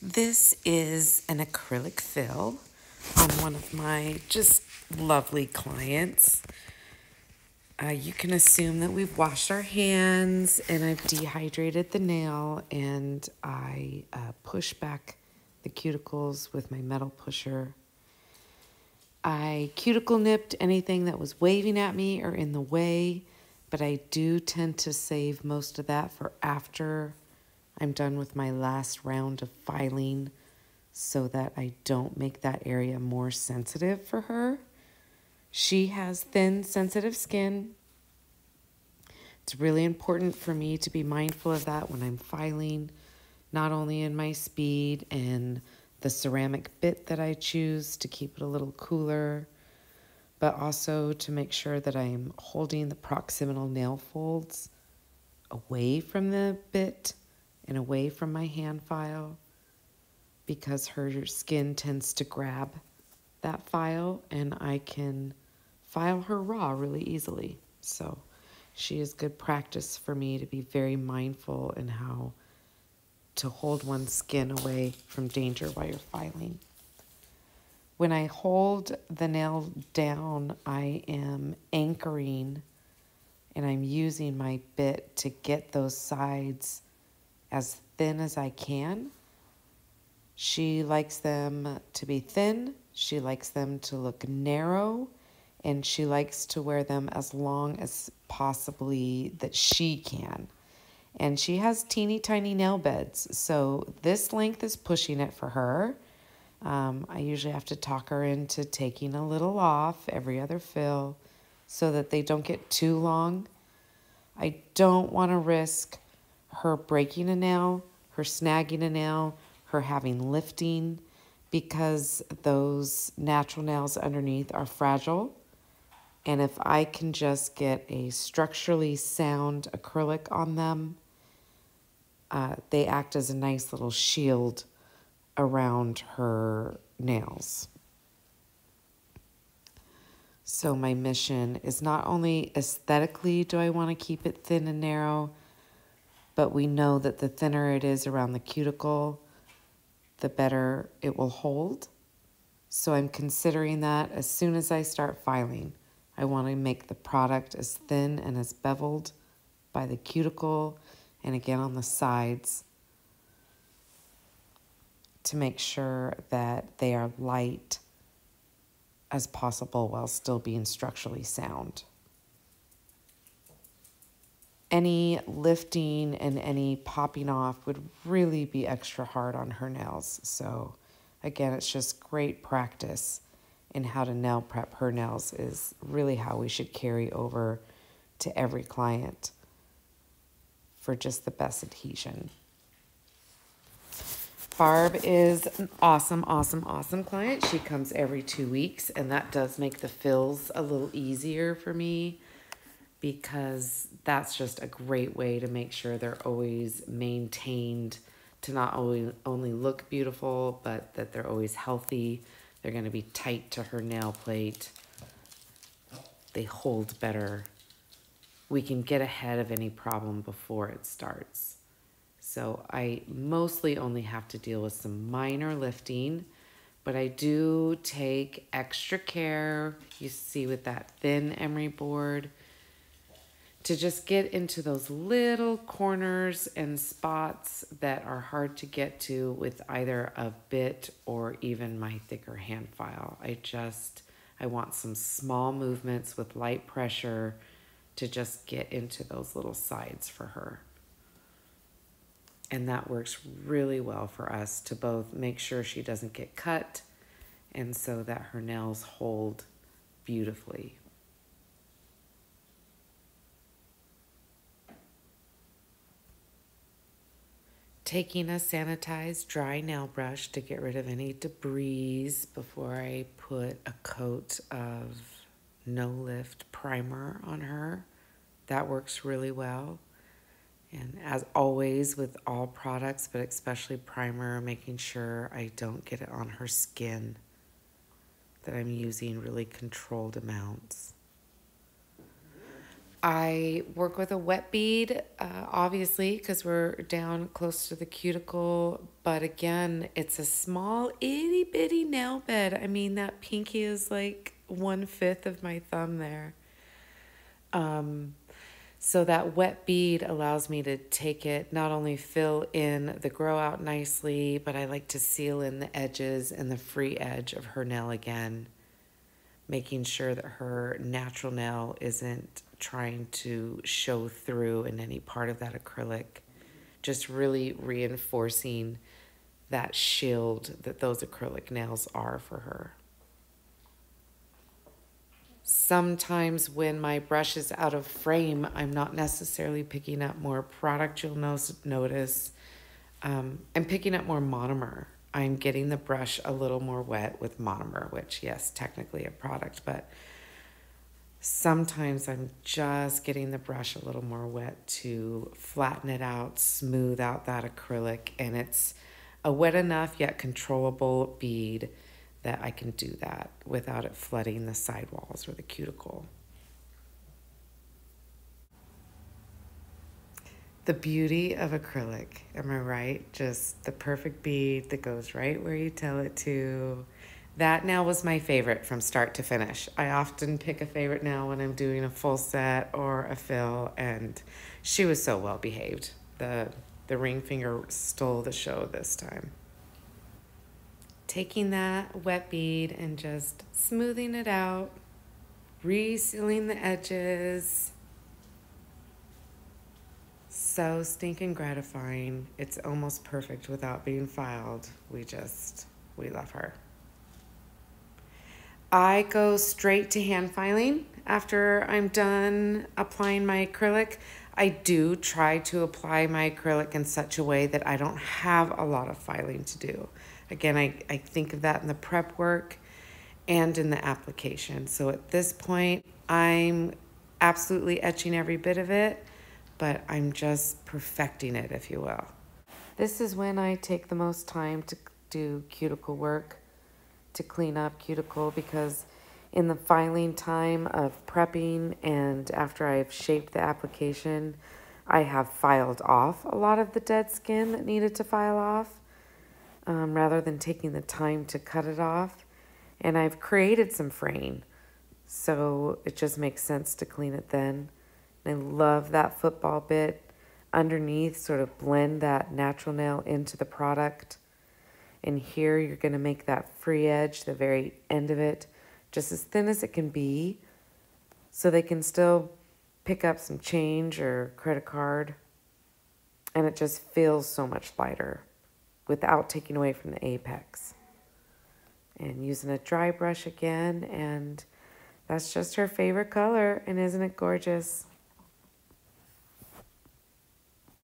This is an acrylic fill on one of my just lovely clients. You can assume that we've washed our hands and I've dehydrated the nail, and I push back the cuticles with my metal pusher. I cuticle nipped anything that was waving at me or in the way, but I do tend to save most of that for after I'm done with my last round of filing, so that I don't make that area more sensitive for her. She has thin, sensitive skin. It's really important for me to be mindful of that when I'm filing, not only in my speed and the ceramic bit that I choose to keep it a little cooler, but also to make sure that I'm holding the proximal nail folds away from the bit and away from my hand file, because her skin tends to grab that file and I can file her raw really easily. So she is good practice for me to be very mindful in how to hold one's skin away from danger while you're filing. When I hold the nail down, I am anchoring and I'm using my bit to get those sides as thin as I can. She likes them to be thin, she likes them to look narrow, and she likes to wear them as long as possibly that she can. And she has teeny tiny nail beds, so this length is pushing it for her. I usually have to talk her into taking a little off every other fill so that they don't get too long. I don't want to risk her breaking a nail, her snagging a nail, her having lifting, because those natural nails underneath are fragile. And if I can just get a structurally sound acrylic on them, they act as a nice little shield around her nails. So my mission is not only aesthetically do I want to keep it thin and narrow, but we know that the thinner it is around the cuticle, the better it will hold. So I'm considering that as soon as I start filing. I want to make the product as thin and as beveled by the cuticle and again on the sides to make sure that they are light as possible while still being structurally sound. Any lifting and any popping off would really be extra hard on her nails. So again, it's just great practice in how to nail prep her nails is really how we should carry over to every client for just the best adhesion. Barb is an awesome, awesome, awesome client. She comes every 2 weeks, and that does make the fills a little easier for me, because that's just a great way to make sure they're always maintained, to not only look beautiful, but that they're always healthy. They're going to be tight to her nail plate. They hold better. We can get ahead of any problem before it starts. So I mostly only have to deal with some minor lifting, but I do take extra care, you see with that thin emery board, to just get into those little corners and spots that are hard to get to with either a bit or even my thicker hand file. I want some small movements with light pressure to just get into those little sides for her. And that works really well for us to both make sure she doesn't get cut and so that her nails hold beautifully. Taking a sanitized dry nail brush to get rid of any debris before I put a coat of No Lift primer on her. That works really well. And as always with all products, but especially primer, making sure I don't get it on her skin, that I'm using really controlled amounts. I work with a wet bead, obviously, because we're down close to the cuticle. But again, it's a small, itty bitty nail bed. I mean, that pinky is like 1/5 of my thumb there. So that wet bead allows me to take it, not only fill in the grow out nicely, but I like to seal in the edges and the free edge of her nail again, making sure that her natural nail isn't trying to show through in any part of that acrylic. Just really reinforcing that shield that those acrylic nails are for her. Sometimes when my brush is out of frame, I'm not necessarily picking up more product. You'll notice I'm picking up more monomer. I'm getting the brush a little more wet with monomer, which, yes, technically a product, but sometimes I'm just getting the brush a little more wet to flatten it out, smooth out that acrylic, and it's a wet enough yet controllable bead that I can do that without it flooding the sidewalls or the cuticle. The beauty of acrylic, am I right? Just the perfect bead that goes right where you tell it to. That nail was my favorite from start to finish. I often pick a favorite nail when I'm doing a full set or a fill, and she was so well behaved. The ring finger stole the show this time. Taking that wet bead and just smoothing it out, resealing the edges. So stinking gratifying. It's almost perfect without being filed. We love her. I go straight to hand filing after I'm done applying my acrylic. I do try to apply my acrylic in such a way that I don't have a lot of filing to do. Again, I think of that in the prep work and in the application. So at this point, I'm absolutely etching every bit of it, but I'm just perfecting it, if you will. This is when I take the most time to do cuticle work, to clean up cuticle, because in the filing time of prepping and after I've shaped the application, I have filed off a lot of the dead skin that needed to file off, rather than taking the time to cut it off. And I've created some fraying, so it just makes sense to clean it then. And I love that football bit underneath, sort of blend that natural nail into the product. And here you're going to make that free edge, the very end of it, just as thin as it can be, so they can still pick up some change or credit card. And it just feels so much lighter without taking away from the apex. And using a dry brush again, and that's just her favorite color, and isn't it gorgeous?